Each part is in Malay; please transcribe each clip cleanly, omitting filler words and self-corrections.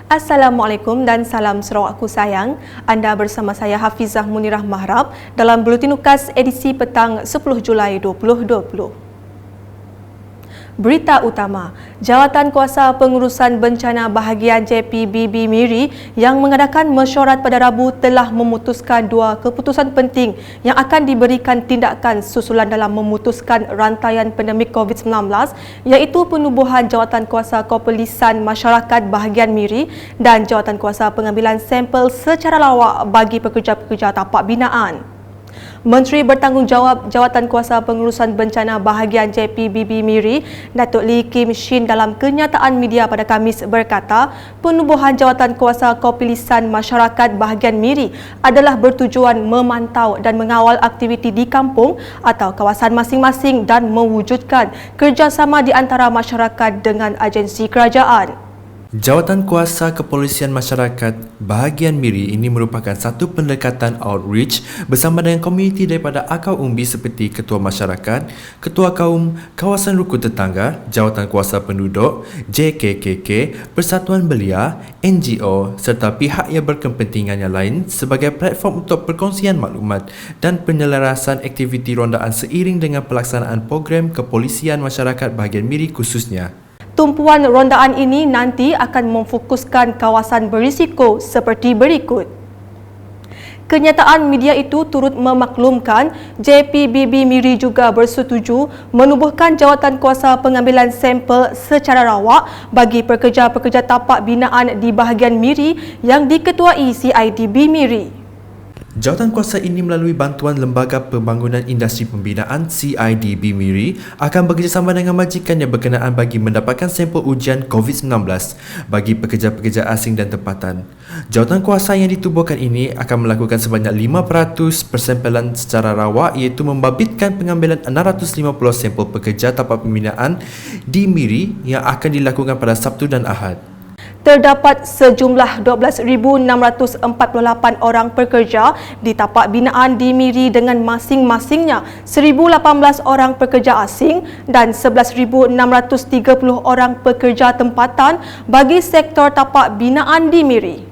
Assalamualaikum dan salam Sarawakku sayang. Anda bersama saya Hafizah Munirah Mahrab dalam Buletin UKAS edisi petang 10 Julai 2020. Berita utama, Jawatan Kuasa Pengurusan Bencana Bahagian JPBB Miri yang mengadakan mesyuarat pada Rabu telah memutuskan dua keputusan penting yang akan diberikan tindakan susulan dalam memutuskan rantaian pandemik COVID-19 iaitu penubuhan Jawatan Kuasa Kepolisian Masyarakat Bahagian Miri dan Jawatan Kuasa Pengambilan Sampel secara lawak bagi pekerja-pekerja tapak binaan. Menteri Bertanggungjawab Jawatan Kuasa Pengurusan Bencana Bahagian JPBB Miri, Datuk Lee Kim Shin dalam kenyataan media pada Khamis berkata, penubuhan Jawatan Kuasa Kepolisian Masyarakat Bahagian Miri adalah bertujuan memantau dan mengawal aktiviti di kampung atau kawasan masing-masing dan mewujudkan kerjasama di antara masyarakat dengan agensi kerajaan. Jawatan Kuasa Kepolisian Masyarakat Bahagian Miri ini merupakan satu pendekatan outreach bersama dengan komuniti daripada akar umbi seperti Ketua Masyarakat, Ketua Kaum, Kawasan Rukun Tetangga, Jawatan Kuasa Penduduk, JKKK, Persatuan Belia, NGO serta pihak yang berkepentingan yang lain sebagai platform untuk perkongsian maklumat dan penyelarasan aktiviti rondaan seiring dengan pelaksanaan program Kepolisian Masyarakat Bahagian Miri khususnya. Tumpuan rondaan ini nanti akan memfokuskan kawasan berisiko seperti berikut. Kenyataan media itu turut memaklumkan JPBB Miri juga bersetuju menubuhkan Jawatan Kuasa Pengambilan Sampel secara rawak bagi pekerja-pekerja tapak binaan di bahagian Miri yang diketuai CIDB Miri. Jawatan kuasa ini melalui bantuan Lembaga Pembangunan Industri Pembinaan CIDB Miri akan bekerjasama dengan majikan yang berkenaan bagi mendapatkan sampel ujian COVID-19 bagi pekerja-pekerja asing dan tempatan. Jawatan kuasa yang ditubuhkan ini akan melakukan sebanyak 5% persampelan secara rawak iaitu membabitkan pengambilan 650 sampel pekerja tapak pembinaan di Miri yang akan dilakukan pada Sabtu dan Ahad. Terdapat sejumlah 12,648 orang pekerja di tapak binaan di Miri dengan masing-masingnya 1,018 orang pekerja asing dan 11,630 orang pekerja tempatan bagi sektor tapak binaan di Miri.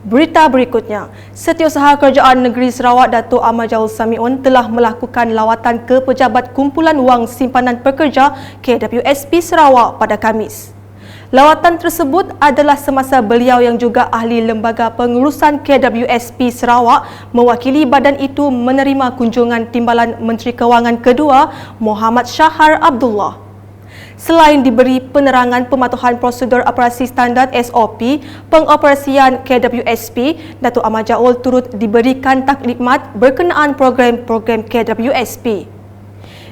Berita berikutnya, Setiausaha Kerajaan Negeri Sarawak Datuk Ahmad Jaul Samiun telah melakukan lawatan ke Pejabat Kumpulan Wang Simpanan Pekerja KWSP Sarawak pada Khamis. Lawatan tersebut adalah semasa beliau yang juga ahli Lembaga Pengurusan KWSP Sarawak mewakili badan itu menerima kunjungan Timbalan Menteri Kewangan kedua Muhammad Shahar Abdullah. Selain diberi penerangan pematuhan prosedur operasi standard SOP pengoperasian KWSP, Datuk Ahmad Jaul turut diberikan taklimat berkenaan program-program KWSP.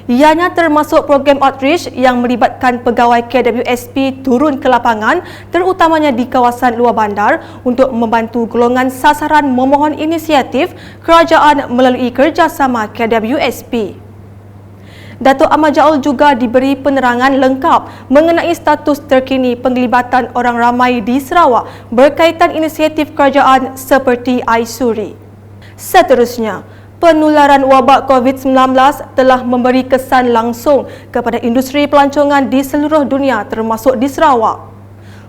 Ianya termasuk program outreach yang melibatkan pegawai KWSP turun ke lapangan terutamanya di kawasan luar bandar untuk membantu golongan sasaran memohon inisiatif kerajaan melalui kerjasama KWSP. Datuk Ahmad Jaul juga diberi penerangan lengkap mengenai status terkini penglibatan orang ramai di Sarawak berkaitan inisiatif kerajaan seperti iSuri. Seterusnya, penularan wabak COVID-19 telah memberi kesan langsung kepada industri pelancongan di seluruh dunia termasuk di Sarawak.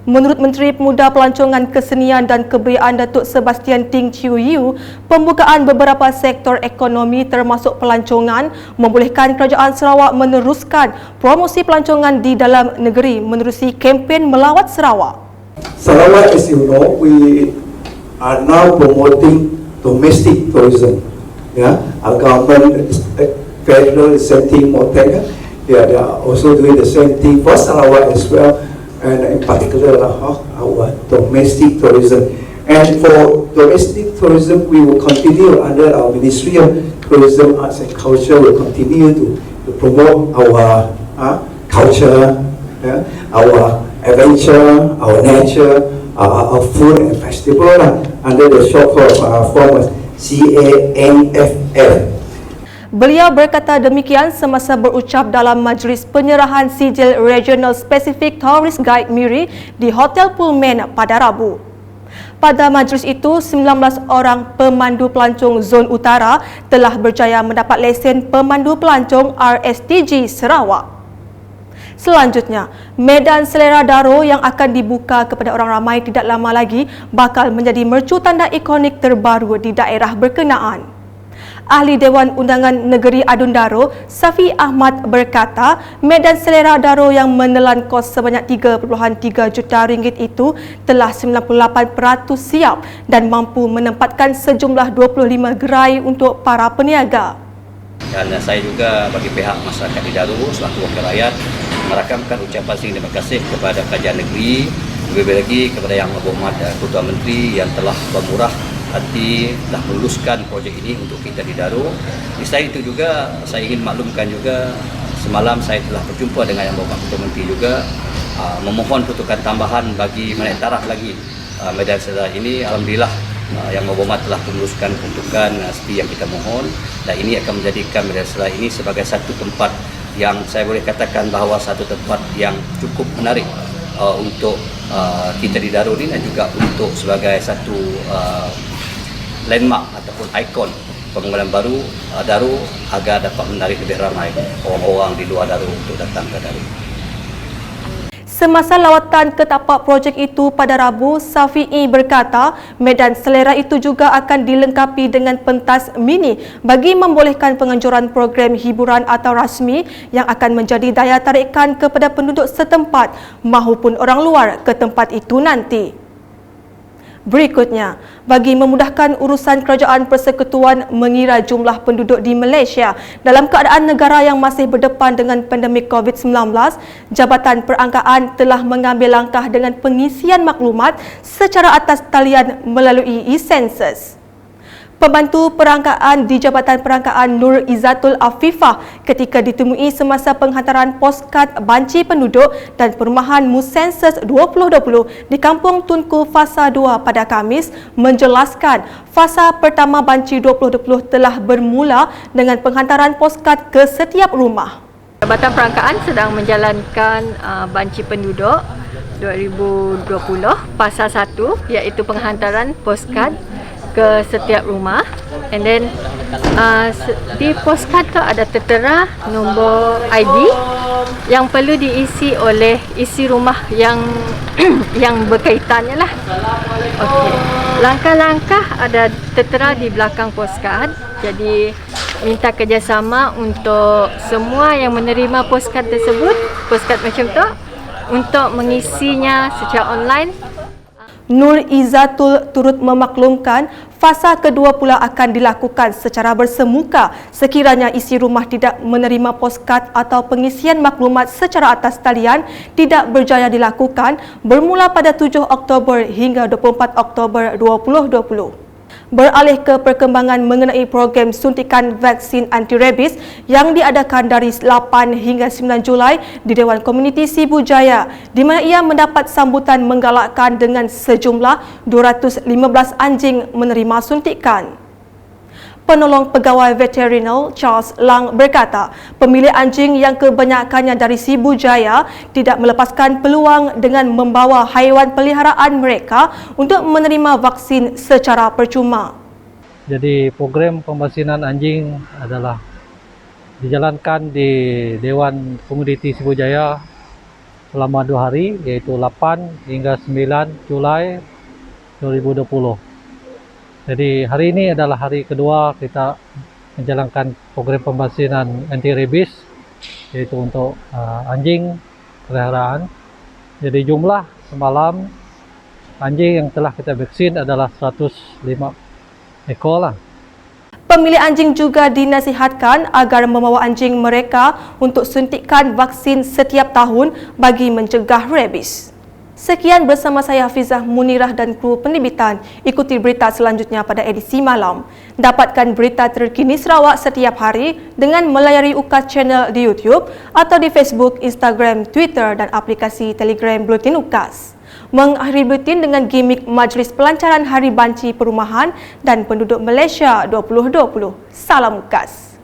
Menurut Menteri Pemuda Pelancongan Kesenian dan Kebudayaan Datuk Sebastian Ting Chiu Yu, pembukaan beberapa sektor ekonomi termasuk pelancongan membolehkan Kerajaan Sarawak meneruskan promosi pelancongan di dalam negeri menerusi kempen Melawat Sarawak. Sarawak, as you know, we are now promoting domestic tourism. Yeah, our government, federal, is same thing, Montana. Yeah, they are also doing the same thing for Sarawak as well, and in particular our domestic tourism. And for domestic tourism, we will continue under our Ministry of Tourism, Arts and Culture. Will continue to promote our culture, yeah, our adventure, our nature, our food and festival under the short form CANFF. Beliau berkata demikian semasa berucap dalam majlis penyerahan sijil Regional Specific Tourist Guide Miri di Hotel Pullman pada Rabu. Pada majlis itu, 19 orang pemandu pelancong Zon Utara telah berjaya mendapat lesen pemandu pelancong RSTG Sarawak. Selanjutnya, Medan Selera Daro yang akan dibuka kepada orang ramai tidak lama lagi bakal menjadi mercu tanda ikonik terbaru di daerah berkenaan. Ahli Dewan Undangan Negeri Adun Daro, Safi Ahmad berkata, Medan Selera Daro yang menelan kos sebanyak 3.3 juta ringgit itu telah 98% siap dan mampu menempatkan sejumlah 25 gerai untuk para peniaga. Dan saya juga bagi pihak masyarakat di Daro selaku wakil rakyat merakamkan ucapan terima kasih kepada Kerajaan Negeri, lebih lagi kepada Yang Berhormat Ketua Menteri yang telah bermurah hati telah meluluskan projek ini untuk kita di Daro. Di selain itu juga saya ingin maklumkan juga semalam saya telah berjumpa dengan Yang Berhormat Ketua Menteri juga memohon peruntukan tambahan bagi menaik taraf lagi Medan Selera ini. Alhamdulillah Yang Berhormat telah meluluskan peruntukan seperti yang kita mohon, dan ini akan menjadikan Medan Selera ini sebagai satu tempat yang saya boleh katakan bahawa satu tempat yang cukup menarik untuk kita di Daro ini, dan juga untuk sebagai satu landmark ataupun ikon pembangunan baru Daro agar dapat menarik lebih ramai orang-orang di luar Daro untuk datang ke Daro. Semasa lawatan ke tapak projek itu pada Rabu, Safi'i berkata Medan Selera itu juga akan dilengkapi dengan pentas mini bagi membolehkan penganjuran program hiburan atau rasmi yang akan menjadi daya tarikan kepada penduduk setempat maupun orang luar ke tempat itu nanti. Berikutnya, bagi memudahkan urusan Kerajaan Persekutuan mengira jumlah penduduk di Malaysia dalam keadaan negara yang masih berdepan dengan pandemik COVID-19, Jabatan Perangkaan telah mengambil langkah dengan pengisian maklumat secara atas talian melalui e-census. Pembantu Perangkaan di Jabatan Perangkaan Nur Izzatul Afifah ketika ditemui semasa penghantaran poskad banci penduduk dan perumahan Musensus 2020 di Kampung Tunku Fasa 2 pada Khamis menjelaskan fasa pertama banci 2020 telah bermula dengan penghantaran poskad ke setiap rumah. Jabatan Perangkaan sedang menjalankan banci penduduk 2020 fasa 1 iaitu penghantaran poskad ke setiap rumah, and then di poskad tu ada tertera nombor ID yang perlu diisi oleh isi rumah yang yang berkaitannya lah. Okey. Langkah-langkah ada tertera di belakang poskad. Jadi minta kerjasama untuk semua yang menerima poskad tersebut, poskad macam tu, untuk mengisinya secara online. Nur Izzatul turut memaklumkan fasa kedua pula akan dilakukan secara bersemuka sekiranya isi rumah tidak menerima poskad atau pengisian maklumat secara atas talian tidak berjaya dilakukan bermula pada 7 Oktober hingga 24 Oktober 2020. Beralih ke perkembangan mengenai program suntikan vaksin anti-rabies yang diadakan dari 8 hingga 9 Julai di Dewan Komuniti Sibu Jaya, di mana ia mendapat sambutan menggalakkan dengan sejumlah 215 anjing menerima suntikan. Penolong Pegawai Veterinar Charles Lang berkata, pemilik anjing yang kebanyakannya dari Sibu Jaya tidak melepaskan peluang dengan membawa haiwan peliharaan mereka untuk menerima vaksin secara percuma. Jadi program pemvaksinaan anjing adalah dijalankan di Dewan Komuniti Sibu Jaya selama 2 hari, yaitu 8 hingga 9 Julai 2020. Jadi hari ini adalah hari kedua kita menjalankan program pemvaksinaan anti-rabies, yaitu untuk anjing peliharaan. Jadi jumlah semalam anjing yang telah kita vaksin adalah 105 ekor lah. Pemilik anjing juga dinasihatkan agar membawa anjing mereka untuk suntikan vaksin setiap tahun bagi mencegah rabies. Sekian bersama saya Hafizah Munirah dan kru penerbitan. Ikuti berita selanjutnya pada edisi malam. Dapatkan berita terkini Sarawak setiap hari dengan melayari UKAS channel di YouTube atau di Facebook, Instagram, Twitter dan aplikasi Telegram Buletin UKAS. Mengakhiri buletin dengan gimik Majlis Pelancaran Hari Banci Perumahan dan Penduduk Malaysia 2020. Salam UKAS.